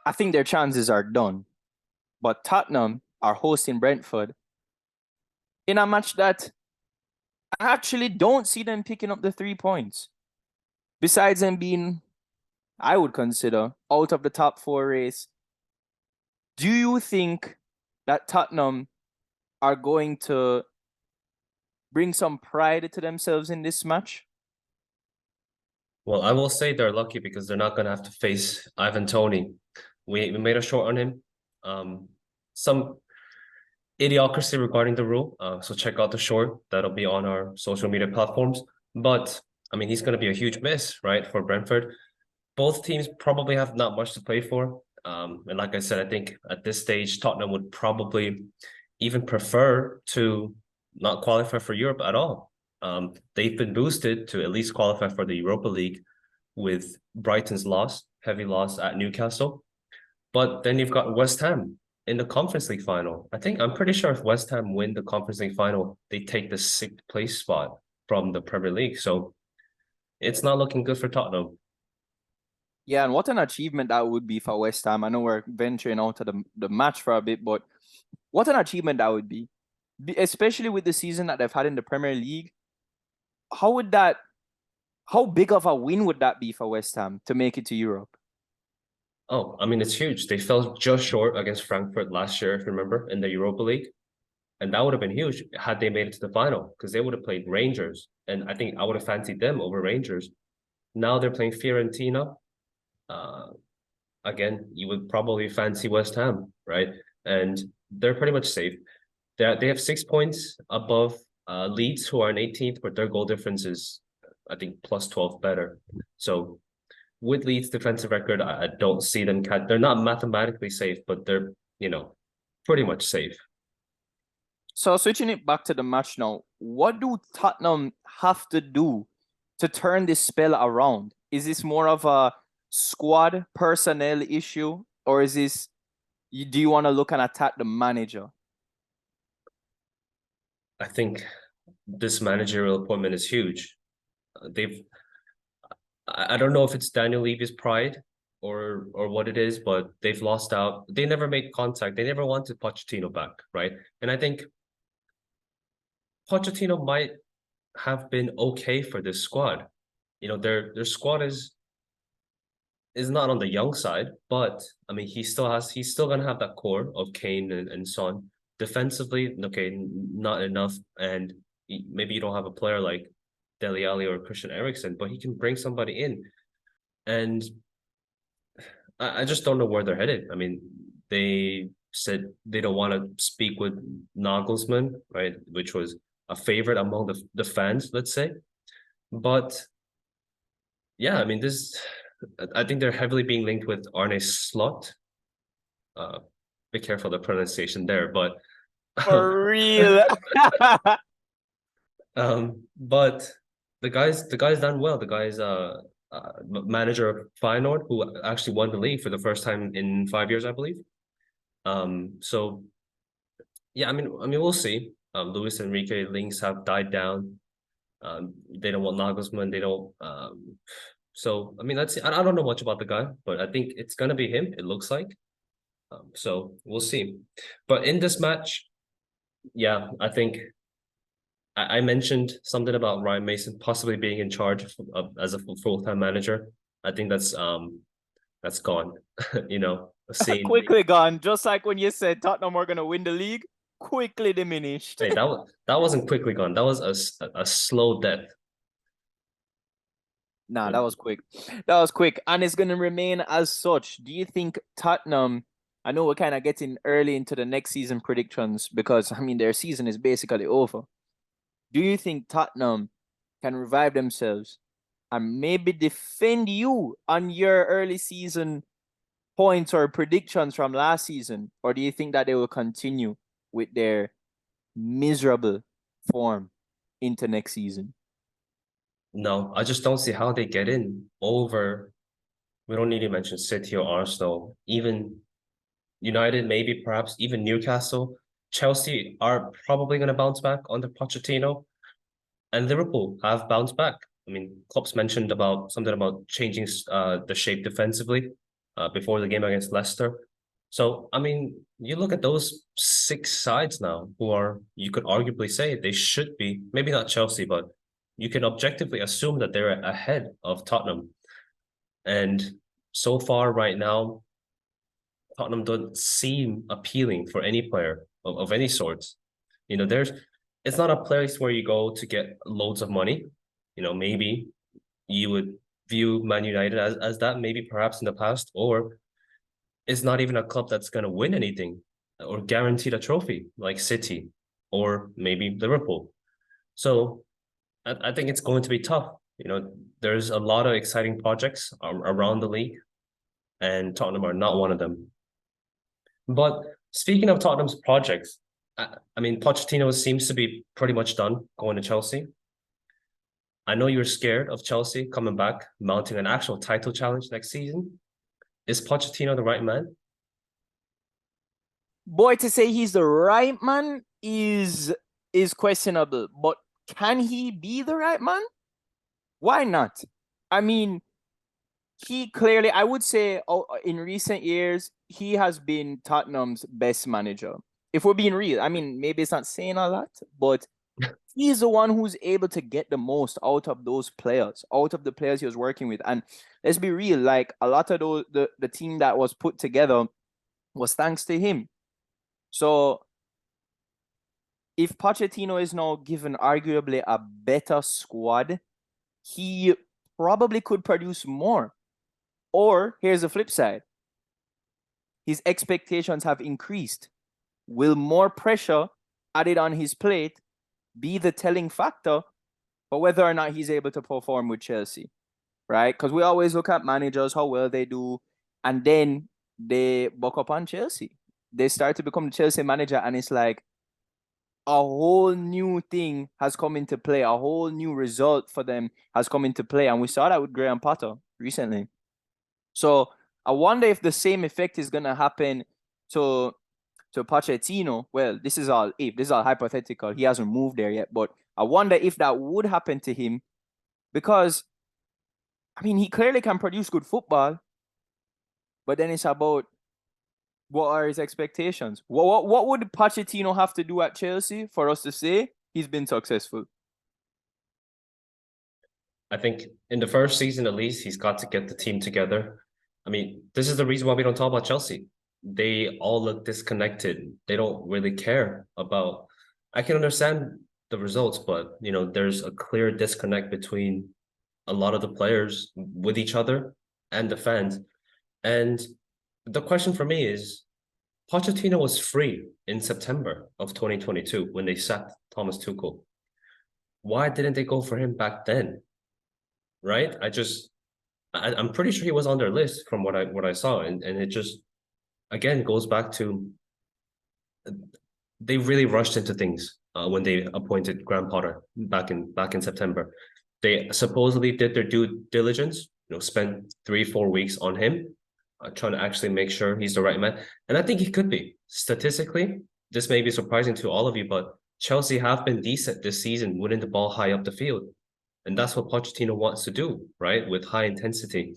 I think their chances are done. But Tottenham are hosting Brentford in a match that I actually don't see them picking up the 3 points. Besides them being, I would consider, out of the top four race, do you think that Tottenham are going to bring some pride to themselves in this match? Well, I will say they're lucky because they're not going to have to face Ivan Toney. We made a short on him. Some idiocracy regarding the rule. So check out the short. That'll be on our social media platforms. But I mean, he's going to be a huge miss, right, for Brentford. Both teams probably have not much to play for. And like I said, I think at this stage, Tottenham would probably even prefer to not qualify for Europe at all. They've been boosted to at least qualify for the Europa League with Brighton's loss, heavy loss at Newcastle. But then you've got West Ham in the Conference League final. I'm pretty sure if West Ham win the Conference League final, they take the sixth place spot from the Premier League. So it's not looking good for Tottenham. Yeah, and what an achievement that would be for West Ham. I know we're venturing out of the match for a bit, but what an achievement that would be. Especially with the season that they've had in the Premier League. How big of a win would that be for West Ham to make it to Europe? Oh, I mean, it's huge. They fell just short against Frankfurt last year, if you remember, in the Europa League. And that would have been huge had they made it to the final because they would have played Rangers. And I think I would have fancied them over Rangers. Now they're playing Fiorentina. Uh, Again, you would probably fancy West Ham, right? And they're pretty much safe. They have 6 points above Leeds, who are in 18th, but their goal difference is, I think, plus 12 better. So with Leeds' defensive record, I don't see them. They're not mathematically safe, but they're, pretty much safe. So switching it back to the match now, what do Tottenham have to do to turn this spell around? Is this more of a squad personnel issue, or do you want to look and attack the manager? I think this managerial appointment is huge. I don't know if it's Daniel Levy's pride or what it is, but they've lost out. They never made contact. They never wanted Pochettino back, right? And I think Pochettino might have been okay for this squad. Their squad is not on the young side, but I mean he's still gonna have that core of Kane and Son. Defensively, okay, not enough, and maybe you don't have a player like Dele Alli or Christian Eriksen, but he can bring somebody in. And I just don't know where they're headed. I mean, they said they don't want to speak with Nagelsmann, right? Which was a favorite among the fans, let's say. But yeah, I mean, I think they're heavily being linked with Arne Slot. Be careful the pronunciation there, but For real. but the guy's done well. The guy's manager of Feyenoord, who actually won the league for the first time in 5 years, I believe. So yeah, I mean, we'll see. Luis Enrique links have died down. They don't want Nagelsmann. They don't. So I mean, let's see. I don't know much about the guy, but I think it's gonna be him. It looks like. So we'll see. But in this match, yeah, I think I mentioned something about Ryan Mason possibly being in charge as a full-time manager. I think that's gone. Scene. Quickly gone. Just like when you said Tottenham were gonna win the league, quickly diminished. Hey, that wasn't quickly gone. That was a slow death. Nah, that was quick. That was quick. And it's going to remain as such. Do you think Tottenham, I know we're kind of getting early into the next season predictions because, I mean, their season is basically over. Do you think Tottenham can revive themselves and maybe defend you on your early season points or predictions from last season? Or do you think that they will continue with their miserable form into next season? No, I just don't see how they get in over. We don't need to mention City or Arsenal, even United, maybe perhaps even Newcastle. Chelsea are probably going to bounce back under Pochettino, and Liverpool have bounced back. I mean, Klopp's mentioned about something about changing the shape defensively. before the game against Leicester. So, I mean, you look at those six sides now who are, you could arguably say they should be, maybe not Chelsea, but you can objectively assume that they're ahead of Tottenham. And so far, right now, Tottenham don't seem appealing for any player of any sort. It's not a place where you go to get loads of money. Maybe you would view Man United as that, maybe perhaps in the past, or it's not even a club that's going to win anything or guaranteed a trophy like City or maybe Liverpool. So I think it's going to be tough. There's a lot of exciting projects around the league, and Tottenham are not one of them. But speaking of Tottenham's projects, I mean, Pochettino seems to be pretty much done going to Chelsea. I know you're scared of Chelsea coming back, mounting an actual title challenge next season. Is Pochettino the right man? Boy, to say he's the right man is questionable, but can he be the right man? Why not? I mean, he clearly, I would say, in recent years, he has been Tottenham's best manager. If we're being real, I mean, maybe it's not saying a lot, but he's the one who's able to get the most out of those players, out of the players he was working with. And let's be real, like a lot of the team that was put together was thanks to him. So if Pochettino is now given arguably a better squad, he probably could produce more. Or here's the flip side. His expectations have increased. Will more pressure added on his plate be the telling factor for whether or not he's able to perform with Chelsea? Right? Because we always look at managers, how well they do, and then they buck up on Chelsea. They start to become the Chelsea manager, and it's like a whole new thing has come into play. A whole new result for them has come into play. And we saw that with Graham Potter recently. So I wonder if the same effect is going to happen to Pochettino. Well, this is all hypothetical. He hasn't moved there yet. But I wonder if that would happen to him, because, I mean, he clearly can produce good football. But then it's about, what are his expectations? What would Pochettino have to do at Chelsea for us to say he's been successful? I think in the first season, at least, he's got to get the team together. I mean, this is the reason why we don't talk about Chelsea. They all look disconnected. They don't really care about. I can understand the results, but there's a clear disconnect between a lot of the players with each other and the fans. And the question for me is, Pochettino was free in September of 2022 when they sacked Thomas Tuchel. Why didn't they go for him back then? Right? I'm pretty sure he was on their list from what I saw, and it just again goes back to they really rushed into things when they appointed Graham Potter back in September. They supposedly did their due diligence, spent 3-4 weeks on him, trying to actually make sure he's the right man. And I think he could be. Statistically, this may be surprising to all of you, but Chelsea have been decent this season, winning the ball high up the field. And that's what Pochettino wants to do, right? With high intensity.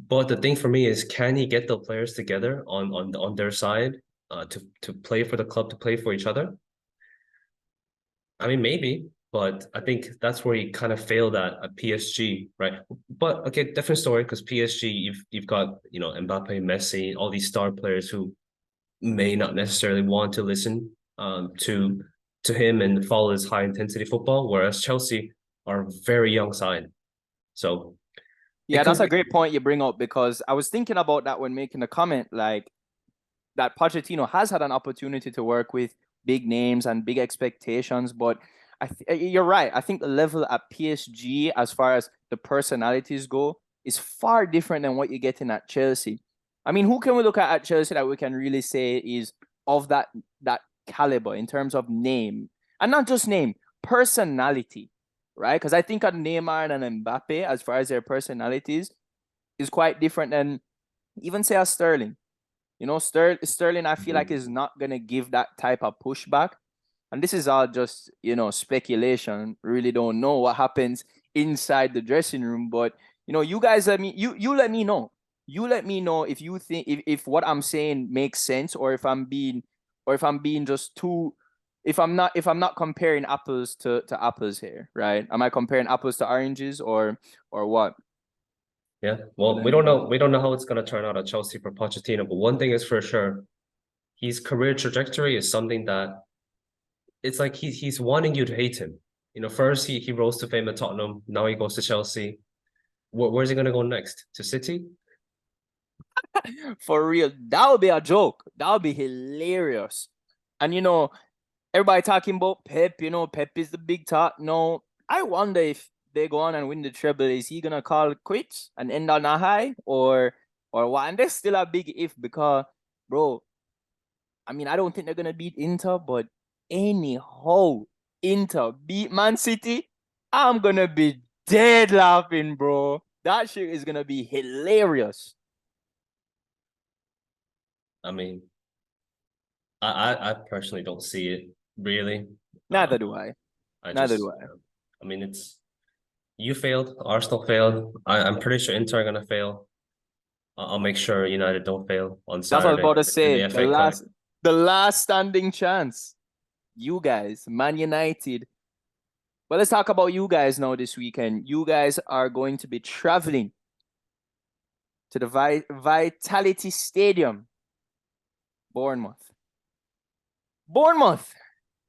But the thing for me is, can he get the players together on their side to play for the club, to play for each other? I mean, maybe, but I think that's where he kind of failed at PSG, right? But okay, different story, because PSG, you've got Mbappe, Messi, all these star players who may not necessarily want to listen to him and follow his high intensity football, whereas Chelsea are a very young side. So yeah, that's a great point you bring up, because I was thinking about that when making the comment, like that Pochettino has had an opportunity to work with big names and big expectations, but you're right. I think the level at PSG, as far as the personalities go, is far different than what you're getting at Chelsea. I mean, who can we look at Chelsea that we can really say is of that caliber in terms of name, and not just name, personality, right? Because I think of Neymar and Mbappe, as far as their personalities, is quite different than even say a Sterling. Sterling, I feel like is not gonna give that type of pushback. And this is all just, speculation. Really don't know what happens inside the dressing room. But, you guys you let me know. You let me know if you think if what I'm saying makes sense, or if I'm being just too, if I'm not comparing apples to apples here, right? Am I comparing apples to oranges, or what? Yeah. You Well, let me know. we don't know how it's going to turn out at Chelsea for Pochettino, but one thing is for sure, his career trajectory is something that it's like he's wanting you to hate him. You know, first he rose to fame at Tottenham, now he goes to Chelsea. Where's he going to go next? To City? For real, that would be a joke. That would be hilarious. And everybody talking about Pep, Pep is the big talk. No, I wonder if they go on and win the treble, is he gonna call it quits and end on a high, or what? And there's still a big if, because, bro, I mean, I don't think they're gonna beat Inter, but anyhow, Inter beat Man City, I'm gonna be dead laughing, bro. That shit is gonna be hilarious. I mean, I personally don't see it really. Neither do I. I Neither just, do I. I mean, it's you failed, Arsenal failed. I'm pretty sure Inter are gonna fail. I'll make sure United don't fail on That's what I was Saturday about to in say. the FA Cup. The last standing chance. You guys, Man United. But let's talk about you guys now this weekend. You guys are going to be traveling to the Vitality Stadium, Bournemouth. Bournemouth,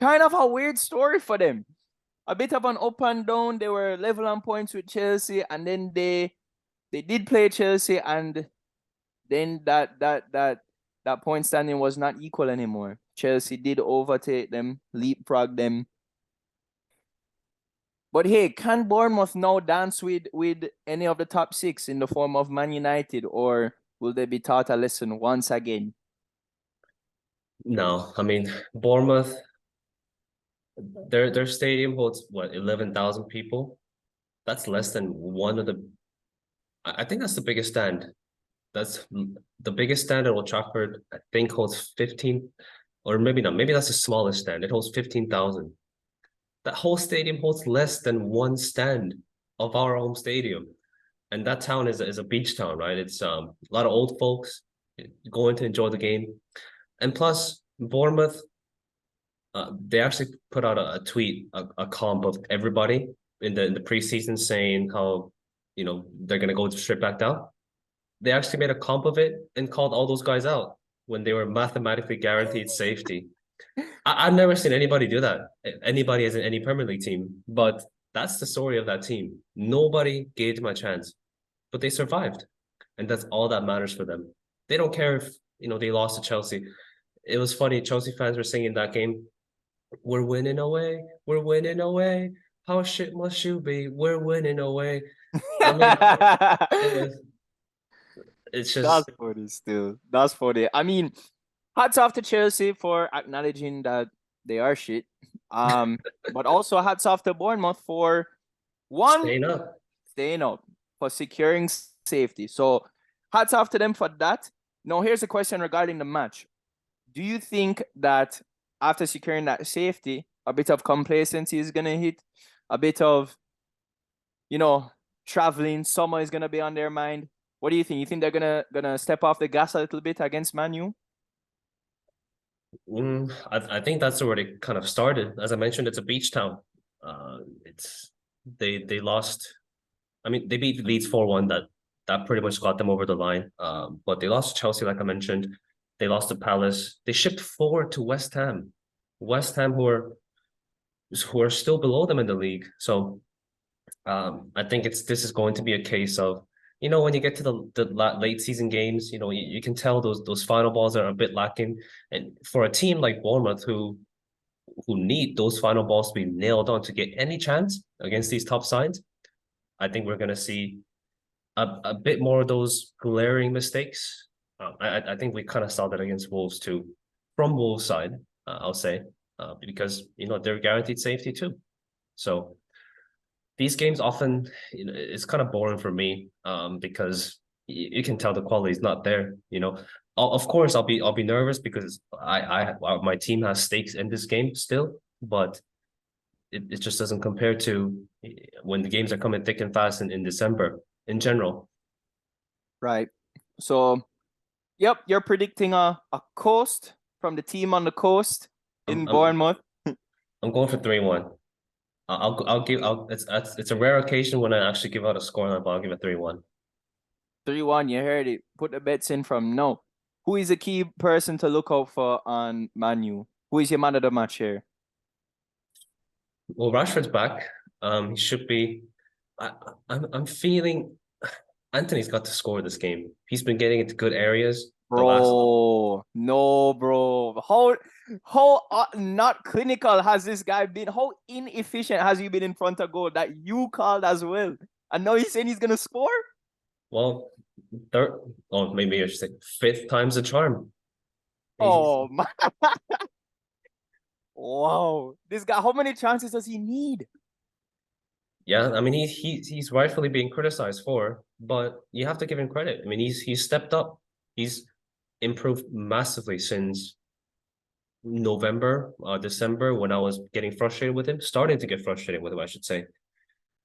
kind of a weird story for them. A bit of an up and down. They were level on points with Chelsea, and then they did play Chelsea, and then that point standing was not equal anymore. Chelsea did overtake them, leapfrog them. But hey, can Bournemouth now dance with any of the top six in the form of Man United, or will they be taught a lesson once again? No, I mean Bournemouth, their stadium holds what 11,000 people. That's less than one of the. I think that's the biggest stand. That's the biggest stand at Old Trafford. I think holds 15, or maybe not. Maybe that's the smallest stand. It holds 15,000. That whole stadium holds less than one stand of our home stadium. And that town is a beach town, right? It's a lot of old folks going to enjoy the game. And plus, Bournemouth, they actually put out a tweet, a comp of everybody in the preseason saying how, they're gonna go straight back down. They actually made a comp of it and called all those guys out when they were mathematically guaranteed safety. I've never seen anybody do that. Anybody as in any Premier League team, but that's the story of that team. Nobody gave them a chance, but they survived, and that's all that matters for them. They don't care if they lost to Chelsea. It was funny. Chelsea fans were singing that game. We're winning away. We're winning away. How shit must you be? We're winning away. I mean, it was. It's That's just funny still. That's funny. I mean, hats off to Chelsea for acknowledging that they are shit. But also hats off to Bournemouth for one, staying up. staying up, for securing safety. So hats off to them for that. Now here's a question regarding the match. Do you think that after securing that safety, a bit of complacency is gonna hit? A bit of, you know, traveling, summer is gonna be on their mind. What do you think? You think they're gonna step off the gas a little bit against Man U? I think that's where it kind of started. As I mentioned, it's a beach town. It's they lost. I mean, they beat Leeds 4-1. That pretty much got them over the line. But they lost to Chelsea, like I mentioned. They lost to Palace. They shipped forward to West Ham. West Ham, who are still below them in the league. So I think this is going to be a case of when you get to the late season games, you can tell those final balls are a bit lacking, and for a team like Bournemouth who need those final balls to be nailed on to get any chance against these top sides, I think we're going to see a bit more of those glaring mistakes. I think we kind of saw that against Wolves too, from Wolves side, I'll say, because they're guaranteed safety too. So these games often, it's kind of boring for me, because you can tell the quality is not there. Of course, I'll be nervous because my team has stakes in this game still, but it just doesn't compare to when the games are coming thick and fast in December in general. Right. So, yep, you're predicting a coast from the team on the coast I'm in I'm Bournemouth. I'm going for 3-1. I'll give it's a rare occasion when I actually give out a scoreline, but I'll give it 3-1. 3-1, you heard it. Put the bets in from now. Who is a key person to look out for on Man U? Who is your man of the match here? Well, Rashford's back. He should be. I, I'm feeling Anthony's got to score this game. He's been getting into good areas. The last Bro, no, bro. How not clinical has this guy been? How inefficient has he been in front of goal that you called as well? And now he's saying he's gonna score? well, third, oh, maybe I should say fifth time's a charm. He's Oh my, wow. This guy, how many chances does he need? Yeah, I mean he's rightfully being criticized for, but you have to give him credit. I mean he's stepped up. He's improved massively since November, December when I was getting frustrated with him, starting to get frustrated with him, I should say.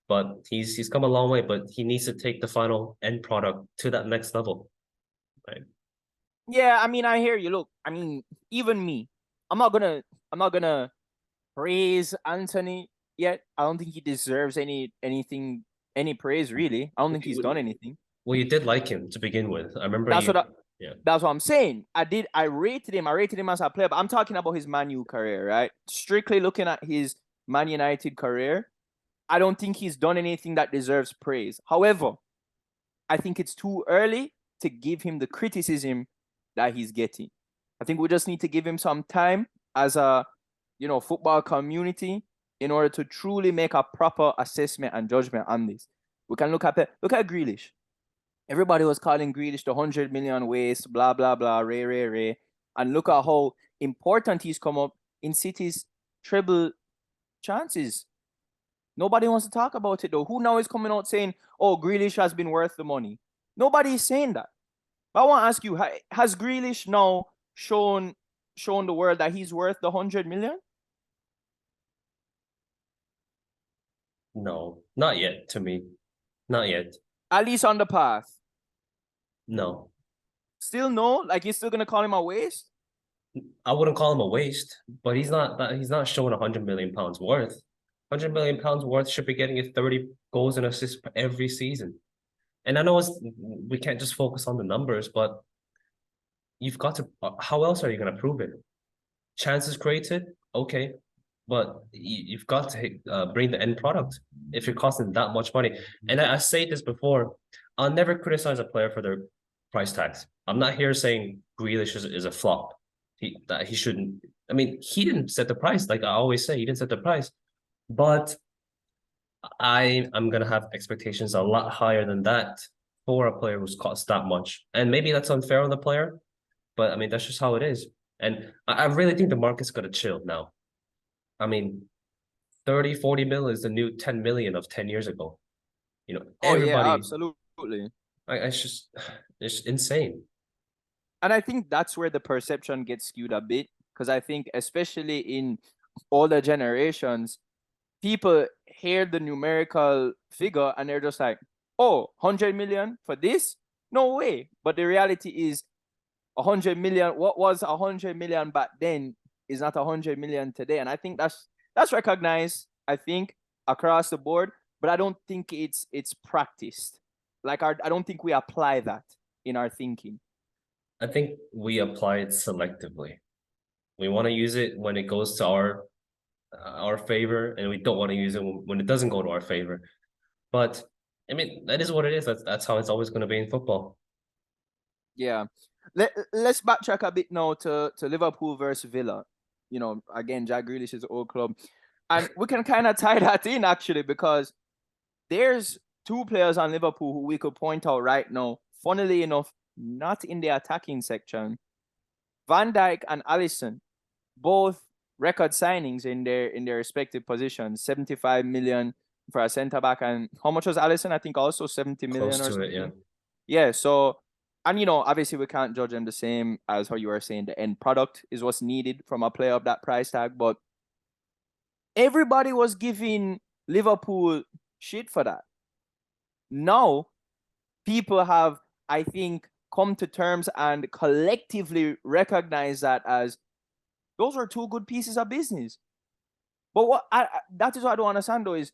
But he's come a long way, but he needs to take the final end product to that next level. Right. Yeah, I mean, I hear you. Look, I mean, even me, I'm not gonna praise Anthony yet. I don't think he deserves any praise really. I don't think he's done anything. Well, you did like him to begin with. I remember That's you. what I, Yeah. that's what I'm saying. I rated him. I rated him as a player, but I'm talking about his Man U career, right? Strictly looking at his Man United career, I don't think he's done anything that deserves praise. However, I think it's too early to give him the criticism that he's getting. I think we just need to give him some time as a football community in order to truly make a proper assessment and judgment on this. We can look at Grealish. Everybody was calling Grealish the 100 million waste, blah blah blah, ray. And look at how important he's come up in City's treble chances. Nobody wants to talk about it though. Who now is coming out saying, "Oh, Grealish has been worth the money"? Nobody is saying that. But I want to ask you: has Grealish now shown the world that he's worth the 100 million? No, not yet to me. Not yet. At least on the path. No. Still no? Like you're still gonna call him a waste? I wouldn't call him a waste, but he's not showing 100 million pounds worth. 100 million pounds worth should be getting you 30 goals and assists every season. And I know we can't just focus on the numbers, but you've got to. How else are you going to prove it? Chances created, okay, but you've got to bring the end product if you're costing that much money. And I say this before, I'll never criticize a player for their price tags. I'm not here saying Grealish is a flop. That he shouldn't. I mean, he didn't set the price. Like I always say, he didn't set the price. But I'm gonna have expectations a lot higher than that for a player who's cost that much. And maybe that's unfair on the player, but I mean that's just how it is. And I really think the market's gonna chill now. I mean, 30, 40 mil is the new 10 million of 10 years ago. You know, Oh yeah, everybody absolutely. it's just it's insane. And I think that's where the perception gets skewed a bit. Because I think especially in older generations, people hear the numerical figure and they're just like, oh, 100 million for this? No way. But the reality is 100 million, what was 100 million back then is not 100 million today. And I think that's recognized, I think, across the board, but I don't think it's practiced. I don't think we apply that in our thinking. I think we apply it selectively. We want to use it when it goes to our favor, and we don't want to use it when it doesn't go to our favor. But I mean, that is what it is. That's how it's always going to be in football. Yeah. Let's backtrack a bit now to Liverpool versus Villa. Again, Jack Grealish's old club. And we can kind of tie that in actually because there's two players on Liverpool who we could point out right now. Funnily enough, not in the attacking section. Van Dijk and Alisson, both record signings in their respective positions. 75 million for a centre back, and how much was Alisson? I think also 70 Close million or to it, yeah. something. Yeah, so and obviously we can't judge them the same as how you were saying the end product is what's needed from a player of that price tag, but everybody was giving Liverpool shit for that. Now, people have, I think, come to terms and collectively recognize that as those are two good pieces of business. But that is what I don't understand though is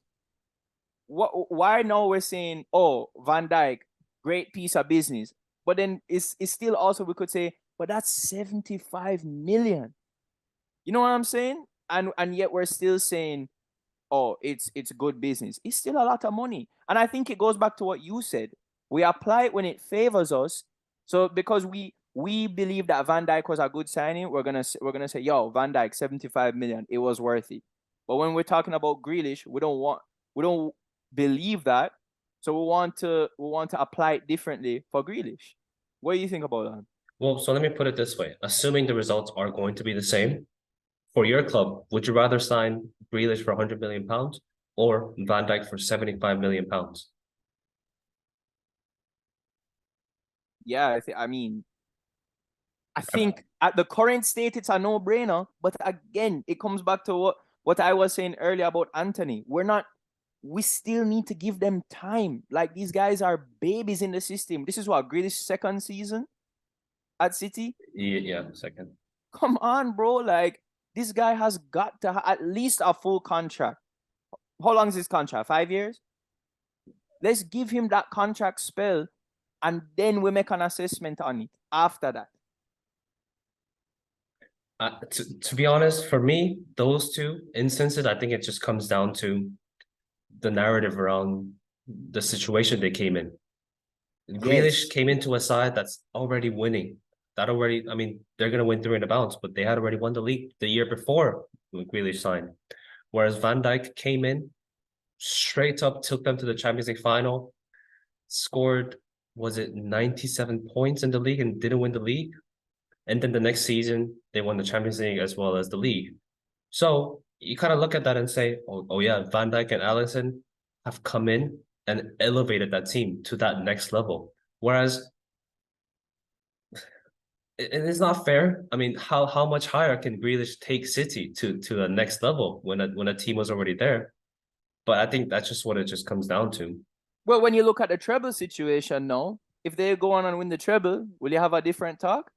why now we're saying, oh, Van Dijk, great piece of business. But then it's still also we could say, but that's 75 million. You know what I'm saying? And yet we're still saying, oh, it's good business. It's still a lot of money. And I think it goes back to what you said. We apply it when it favors us. So because we believe that Van Dijk was a good signing, we're gonna say, yo, Van Dijk, 75 million, it was worth it. But when we're talking about Grealish, we don't believe that. So we want to apply it differently for Grealish. What do you think about that? Well, so let me put it this way. Assuming the results are going to be the same, for your club, would you rather sign Grealish for £100 million or Van Dijk for £75 million? Yeah, I think at the current state it's a no-brainer. But again, it comes back to what I was saying earlier about Anthony. We still need to give them time. Like these guys are babies in the system. This is what Grealish's second season at City. Yeah, second. Come on, bro. Like this guy has got to at least a full contract. How long is his contract? 5 years? Let's give him that contract spell and then we make an assessment on it after that. To be honest, for me, those two instances, I think it just comes down to the narrative around the situation they came in. Grealish Yes. came into a side that's already winning. They're going to win 3 in a bounce, but they had already won the league the year before Grealish signed. Whereas Van Dijk came in, straight up took them to the Champions League final, scored, was it 97 points in the league and didn't win the league? And then the next season, they won the Champions League as well as the league. So you kind of look at that and say, oh yeah, Van Dijk and Alisson have come in and elevated that team to that next level. Whereas it is not fair. I mean, how much higher can Grealish take City to the next level when a team was already there? But I think that's just what it just comes down to. Well, when you look at the treble situation now, if they go on and win the treble, will you have a different talk?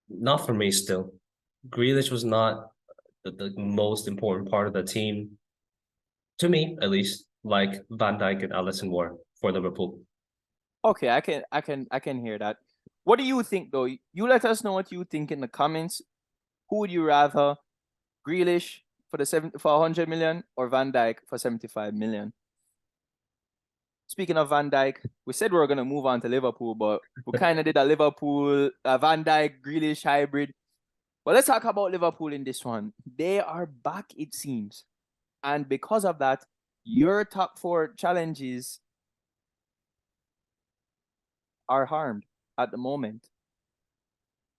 Not for me still. Grealish was not the most important part of the team, to me at least, like Van Dijk and Alisson were for Liverpool. Okay, I can hear that. What do you think though? You let us know what you think in the comments. Who would you rather? Grealish for 100 million or Van Dijk for 75 million? Speaking of Van Dijk, we said we were gonna move on to Liverpool, but we kind of did a Liverpool Van Dijk Grealish hybrid. But let's talk about Liverpool in this one. They are back, it seems, and because of that, your top 4 challenges are harmed at the moment.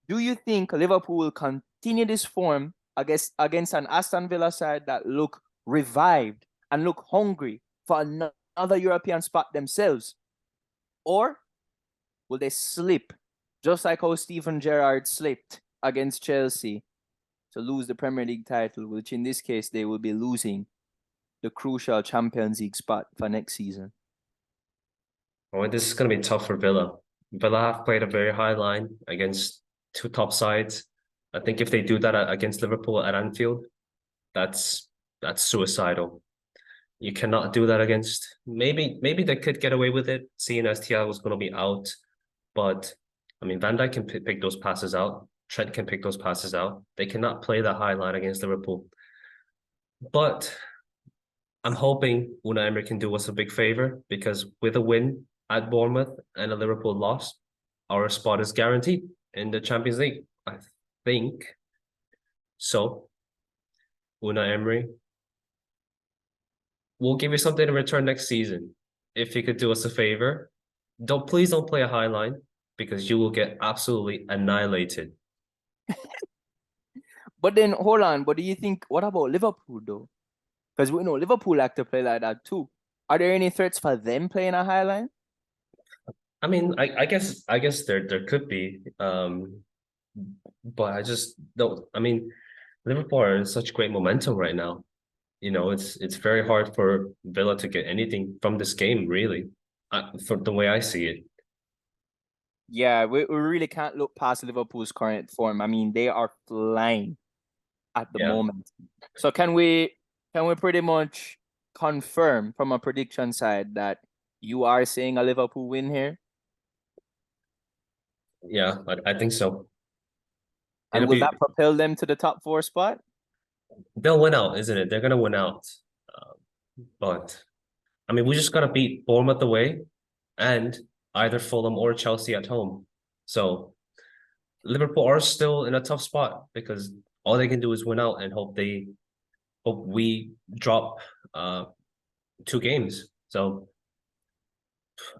Do you think Liverpool will continue this form against an Aston Villa side that look revived and look hungry for another European spot themselves? Or will they slip, just like how Steven Gerrard slipped against Chelsea to lose the Premier League title, which in this case they will be losing the crucial Champions League spot for next season? Oh, this is going to be tough for Villa. Villa have played a very high line against 2 top sides. I think if they do that against Liverpool at Anfield, that's suicidal. You cannot do that against. Maybe they could get away with it, seeing as Thiago was going to be out. But I mean, Van Dijk can pick those passes out. Trent can pick those passes out. They cannot play that high line against Liverpool. But I'm hoping Unai Emery can do us a big favor because with a win at Bournemouth and a Liverpool loss, our spot is guaranteed in the Champions League. I think so. Unai Emery, we'll give you something in return next season. If you could do us a favor, please don't play a high line because you will get absolutely annihilated. But then hold on, but do you think what about Liverpool though? Because we know Liverpool like to play like that too. Are there any threats for them playing a high line? I mean, I guess there could be. But I just don't. I mean, Liverpool are in such great momentum right now. You know, it's very hard for Villa to get anything from this game, really. for the way I see it. Yeah, we really can't look past Liverpool's current form. I mean, they are flying at the Yeah, moment. So can we pretty much confirm from a prediction side that you are saying a Liverpool win here? yeah, I think so. And It'll will that be propel them to the top four spot? they'll win out, isn't it? They're gonna win out. But I mean, we just gotta beat Bournemouth away and either Fulham or Chelsea at home. So Liverpool are still in a tough spot because all they can do is win out and hope we drop uh 2 games. So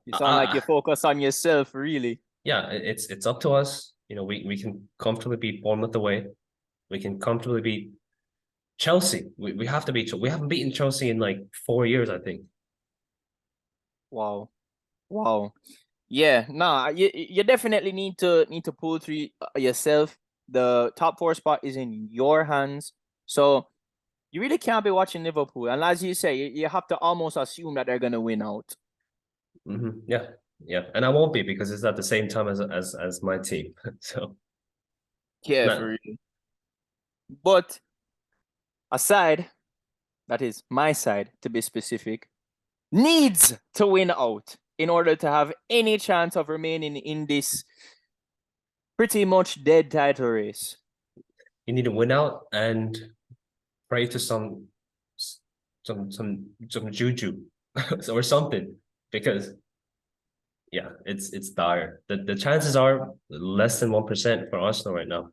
You sound like uh, you focus on yourself, really. yeah, it's up to us. You know, we can comfortably beat Bournemouth away. We can comfortably beat Chelsea. We have to beat. We haven't beaten Chelsea in like 4 years, I think. Wow. Wow. Yeah, nah, you definitely need to pull through yourself. The top four spot is in your hands. So you really can't be watching Liverpool. And as you say, you have to almost assume that they're gonna win out. Yeah, yeah, and I won't be because it's at the same time as my team. So Yeah, for not. real. But aside, that is my side to be specific, needs to win out in order to have any chance of remaining in this pretty much dead title race. You need to win out and pray to some juju or something because yeah, it's dire. The chances are less than 1% for Arsenal right now.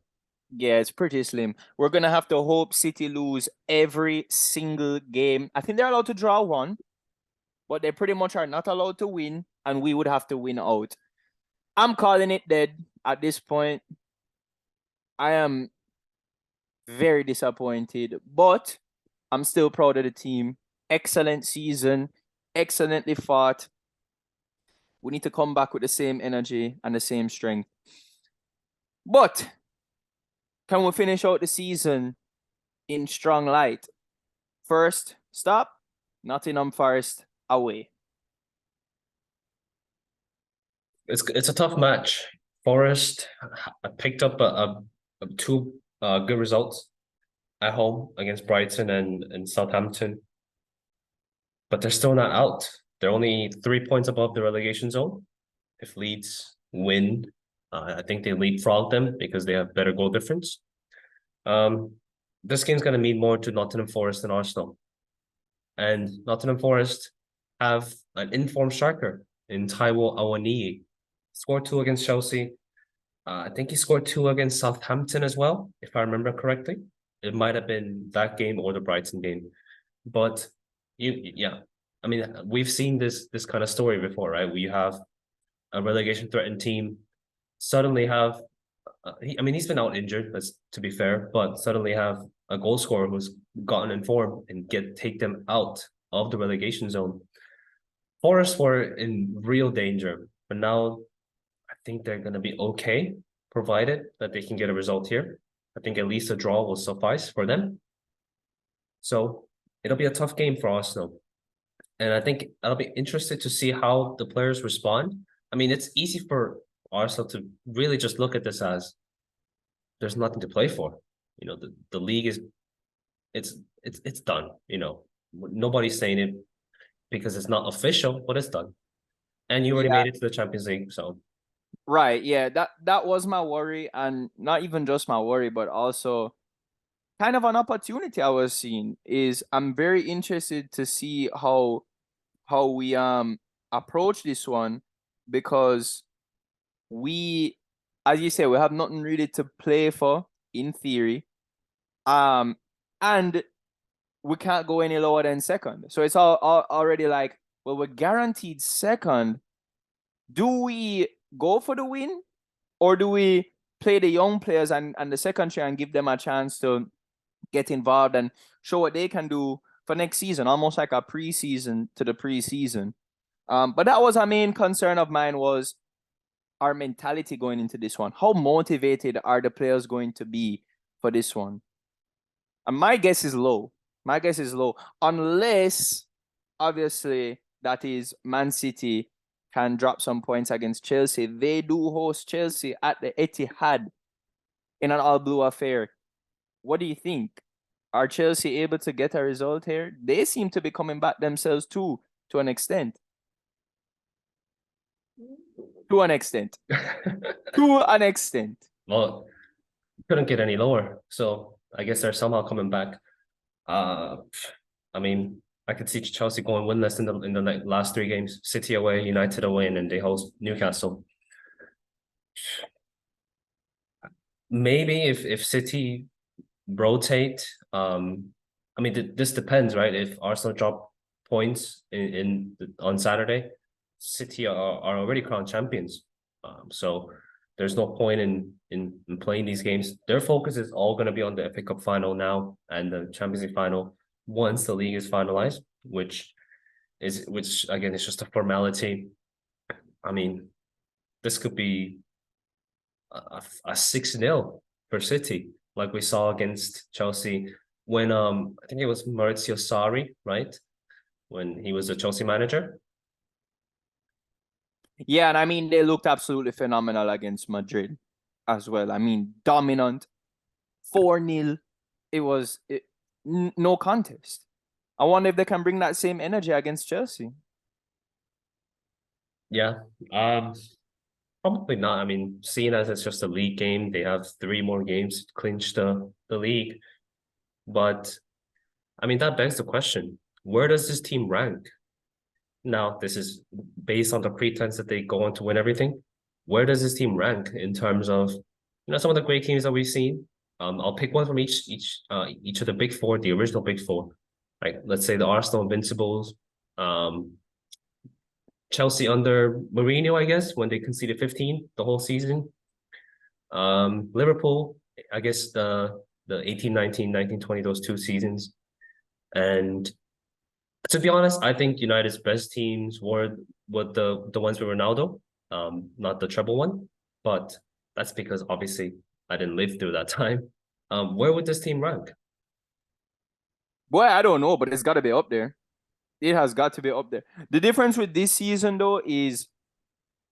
Yeah, it's pretty slim. We're gonna have to hope City lose every single game. I think they're allowed to draw one, but they pretty much are not allowed to win, and we would have to win out. I'm calling it dead at this point. I am very disappointed, but I'm still proud of the team. Excellent season, excellently fought. We need to come back with the same energy and the same strength. But can we finish out the season in strong light? First stop, Nottingham Forest away. It's a tough match. Forest picked up two good results at home against Brighton and Southampton, but they're still not out. They're only 3 points above the relegation zone. If Leeds win, I think they leapfrog them because they have better goal difference. Um, this game's going to mean more to Nottingham Forest than Arsenal. And Nottingham Forest have an informed striker in Taiwo Awoniyi. Scored two against Chelsea. I think he scored two against Southampton as well, if I remember correctly. It might have been that game or the Brighton game. But yeah, I mean, we've seen this kind of story before, right? We have a relegation threatened team suddenly have I mean, he's been out injured, let's to be fair, but suddenly have a goal scorer who's gotten in form and take them out of the relegation zone. Forest were in real danger, but now I think they're going to be okay, provided that they can get a result here. I think at least a draw will suffice for them. So it'll be a tough game for Arsenal. And I think I'll be interested to see how the players respond. I mean, it's easy for Arsenal to really just look at this as there's nothing to play for. You know, the league is it's done. You know, nobody's saying it because it's not official, but it's done. And you already Yeah, made it to the Champions League, so right. Yeah, that was my worry, and not even just my worry, but also kind of an opportunity I was seeing is I'm very interested to see how we approach this one because we, as you say, we have nothing really to play for in theory. Um, and we can't go any lower than second. So it's all already like, well, we're guaranteed second. Do we go for the win, or do we play the young players and the second tier and give them a chance to get involved and show what they can do for next season, almost like a preseason to the preseason? But that was our main concern of mine was our mentality going into this one. How motivated are the players going to be for this one? And my guess is low. My guess is low, unless obviously that is Man City can drop some points against Chelsea. They do host Chelsea at the Etihad in an all-blue affair. What do you think? Are Chelsea able to get a result here? They seem to be coming back themselves too, to an extent. To an extent. To an extent. Well, couldn't get any lower. So I guess they're somehow coming back. I mean, I could see Chelsea going winless in the last 3 games. City away, United away, and then they host Newcastle. Maybe if City rotate, I mean this depends, right? If Arsenal drop points on Saturday, City are already crowned champions. So there's no point in playing these games. Their focus is all going to be on the FA Cup final now and the Champions League final once the league is finalized, which again is just a formality. I mean, this could be a 6-0 for City, like we saw against Chelsea when I think it was Maurizio Sarri, right? When he was the Chelsea manager. Yeah, and I mean they looked absolutely phenomenal against Madrid as well. I mean, dominant, 4-0. It was no contest. I wonder if they can bring that same energy against Chelsea. Yeah, probably not. I mean, seeing as it's just a league game, they have 3 more games to clinch the league. But I mean, that begs the question: where does this team rank? Now, this is based on the pretense that they go on to win everything. Where does this team rank in terms of, some of the great teams that we've seen? I'll pick one from each of the big 4, the original big 4. Like, let's say the Arsenal Invincibles, Chelsea under Mourinho, I guess, when they conceded 15 the whole season. Liverpool, I guess the 18, 19, 19, 20, those 2 seasons. And to be honest, I think United's best teams were the ones with Ronaldo, not the treble one. But that's because obviously I didn't live through that time. Where would this team rank? Boy, I don't know, but it's got to be up there. It has got to be up there. The difference with this season, though, is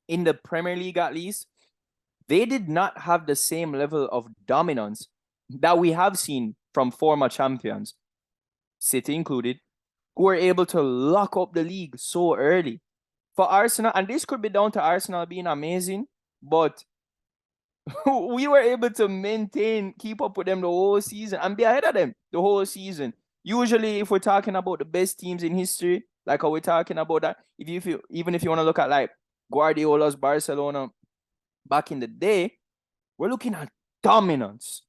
in the Premier League, at least, they did not have the same level of dominance that we have seen from former champions, City included, who were able to lock up the league so early. For Arsenal, and this could be down to Arsenal being amazing, but we were able to keep up with them the whole season and be ahead of them the whole season. Usually, if we're talking about the best teams in history, like how we're talking about that, even if you want to look at like Guardiola's Barcelona back in the day, we're looking at dominance.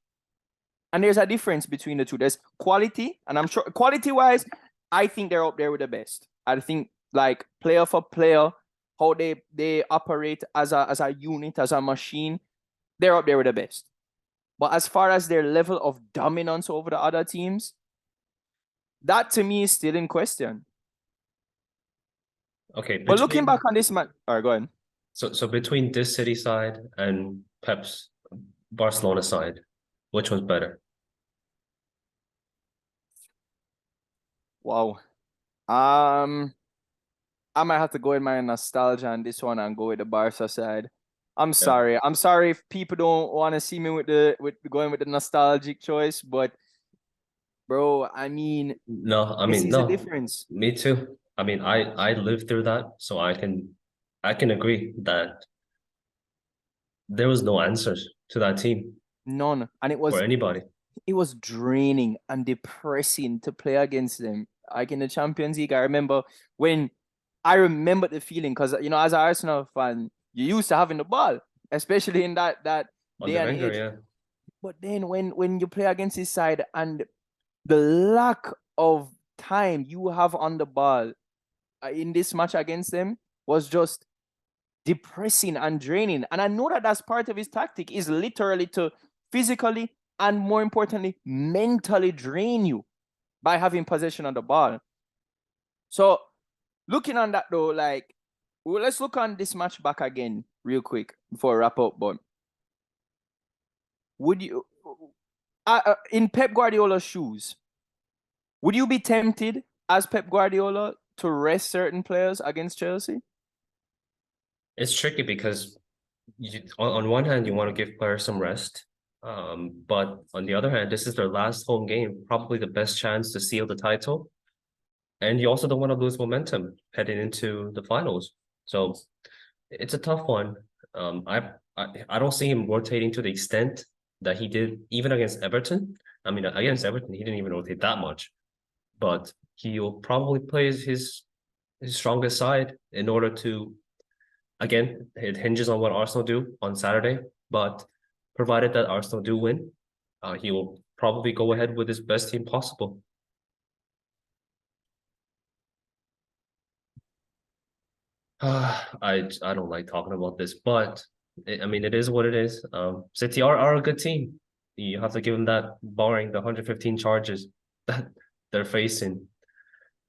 And there's a difference between the two. There's quality, and I'm sure quality-wise, I think they're up there with the best. I think like player for player, how they operate as a unit, as a machine, they're up there with the best. But as far as their level of dominance over the other teams, that to me is still in question. Okay, But looking back on this match, all right, go ahead. So between this City side and Pep's Barcelona side, which one's better? Wow. I might have to go in my nostalgia on this one and go with the Barca side. I'm sorry. I'm sorry if people don't want to see me with going with the nostalgic choice, but bro, I mean, no, I this mean is a no. difference. Me too. I mean, I lived through that, so I can agree that there was no answers to that team None. And for anybody. it was draining and depressing to play against them. Like in the Champions League, I remember the feeling because as an Arsenal fan, you're used to having the ball, especially in that On day the and Wenger, age. yeah. But then when you play against this side and the lack of time you have on the ball in this match against them was just depressing and draining. And I know that that's part of his tactic is literally to physically and more importantly, mentally drain you by having possession of the ball. So looking on that though, like, well, let's look on this match back again real quick before I wrap up. But would you, in Pep Guardiola's shoes, would you be tempted as Pep Guardiola to rest certain players against Chelsea? It's tricky because on one hand, you want to give players some rest. But on the other hand, this is their last home game, probably the best chance to seal the title. And you also don't want to lose momentum heading into the finals. So it's a tough one. I don't see him rotating to the extent that he did even against Everton. I mean, against Everton, he didn't even rotate that much, but he'll probably play his strongest side in order to, again, it hinges on what Arsenal do on Saturday, but provided that Arsenal do win, he will probably go ahead with his best team possible. I don't like talking about this, but I mean, it is what it is. City are a good team. You have to give them that, barring the 115 charges that they're facing.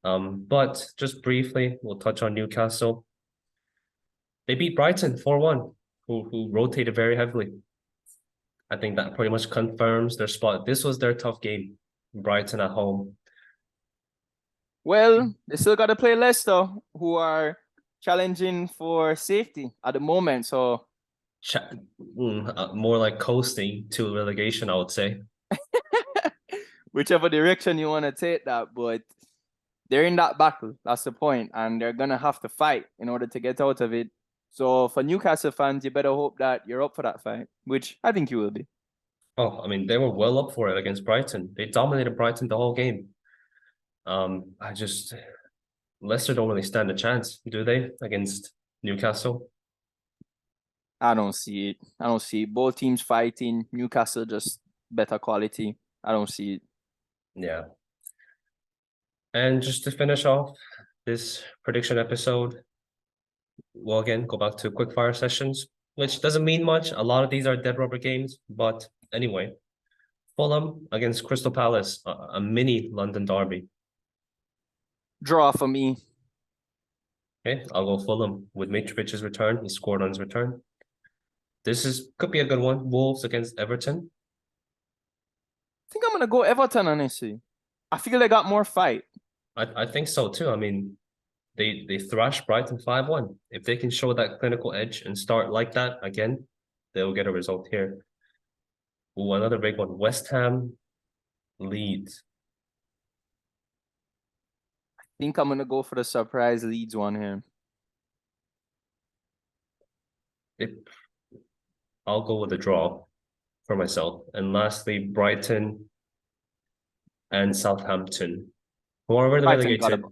But just briefly, we'll touch on Newcastle. They beat Brighton 4-1, who rotated very heavily. I think that pretty much confirms their spot. This was their tough game. Brighton at home. Well, they still got to play Leicester, who are challenging for safety at the moment. So more like coasting to relegation, I would say. whichever direction you want to take that, but they're in that battle. That's the point, and they're gonna have to fight in order to get out of it. So for Newcastle fans, you better hope that you're up for that fight, which I think you will be. Oh, I mean, they were well up for it against Brighton. They dominated Brighton the whole game. Leicester don't really stand a chance, do they, against Newcastle? I don't see it. I don't see it. Both teams fighting. Newcastle just better quality. I don't see it. Yeah. And just to finish off this prediction episode, we'll again go back to quickfire sessions, which doesn't mean much. A lot of these are dead rubber games, but anyway, Fulham against Crystal Palace, a mini London derby. Draw for me. Okay, I'll go Fulham with Mitrovic's return. He scored on his return. Could be a good one. Wolves against Everton. I think I'm gonna go Everton, honestly. I feel they got more fight. I think so too. I mean, they thrashed Brighton 5-1. If they can show that clinical edge and start like that again, they'll get a result here. Ooh, another big one. West Ham, Leeds. I think I'm gonna go for the surprise Leeds one here. I'll go with a draw for myself. And lastly, Brighton and Southampton, who are already relegated.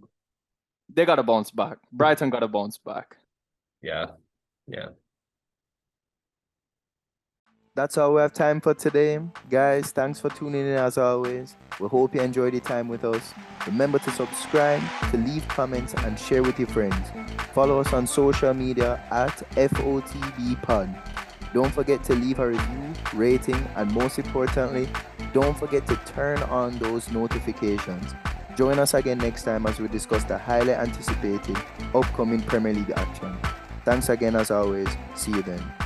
They gotta bounce back. Brighton gotta bounce back. Yeah, yeah. That's all we have time for today. Guys, thanks for tuning in as always. We hope you enjoyed your time with us. Remember to subscribe, to leave comments, and share with your friends. Follow us on social media at FOTBpod. Don't forget to leave a review, rating, and most importantly, don't forget to turn on those notifications. Join us again next time as we discuss the highly anticipated upcoming Premier League action. Thanks again as always. See you then.